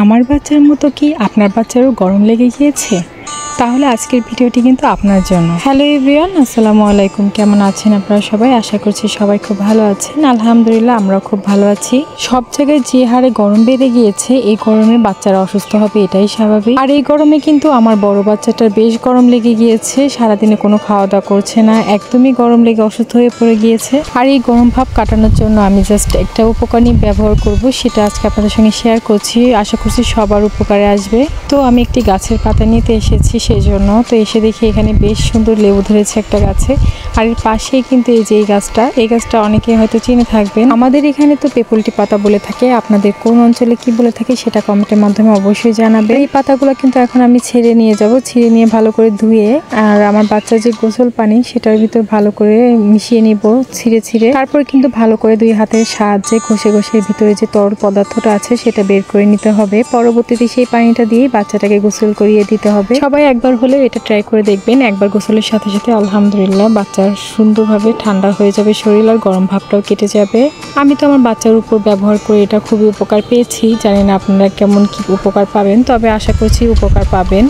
আমার বাচ্চার মতো কি আপনার বাচ্চারও গরম লেগে গিয়েছে? তাহলে আজকের ভিডিওটি কিন্তু আপনার জন্য। হ্যালো এভরিওয়ান, আসসালামু আলাইকুম। কেমন আছেন আপনারা সবাই? আশা করছি সবাই খুব ভালো আছেন। আলহামদুলিল্লাহ আমরাও খুব ভালো আছি। সব জায়গায় যে হারে গরম বেড়ে গিয়েছে, এই গরমে বাচ্চারা অসুস্থ হবে এটাই স্বাভাবিক। আর এই গরমে কিন্তু আমার বড় বাচ্চাটার বেশ গরম লেগে গিয়েছে। সারাদিনে কোনো খাওয়া দাওয়া করছে না, একদমই গরম লেগে অসুস্থ হয়ে পড়ে গিয়েছে। আর এই গরম ভাব কাটানোর জন্য আমি জাস্ট একটা উপকরণ ব্যবহার করব, সেটা আজকে আপনাদের সঙ্গে শেয়ার করছি। আশা করছি সবার উপকারে আসবে। তো আমি একটি গাছের পাতা নিতে এসেছি সেই জন্য। তো এসে দেখি এখানে বেশ সুন্দর লেবু ধরেছে একটা গাছে। আর এর পাশেই কিন্তু এই যে এই গাছটা অনেকে হয়তো চিনে থাকবেন। আমাদের এখানে তো পেপলটি পাতা বলে থাকে, আপনাদের কোন অঞ্চলে কি বলে থাকে সেটা কমেন্টের মাধ্যমে অবশ্যই জানাবে। এই পাতাগুলো কিন্তু এখন আমি ছেড়ে নিয়ে যাব, ছিঁড়ে নিয়ে ভালো করে ধুয়ে আর আমার বাচ্চার যে গোসল পানি সেটার ভিতর ভালো করে মিশিয়ে নিব ছিঁড়ে। তারপর কিন্তু ভালো করে দুই হাতের সাহায্যে ঘষে ভিতরে যে তরল পদার্থটা আছে সেটা বের করে নিতে হবে। পরবর্তীতে সেই পানিটা দিয়ে বাচ্চাটাকে গোসল করিয়ে দিতে হবে। সবাই একবার হলে এটা ট্রাই করে দেখবেন। একবার গোসলের সাথে সাথে আলহামদুলিল্লাহ বাচ্চার সুন্দরভাবে ঠান্ডা হয়ে যাবে শরীর, আর গরম ভাবটাও কেটে যাবে। আমি তো আমার বাচ্চার উপর ব্যবহার করে এটা খুবই উপকার পেয়েছি। জানি না আপনারা কেমন কি উপকার পাবেন, তবে আশা করছি উপকার পাবেন।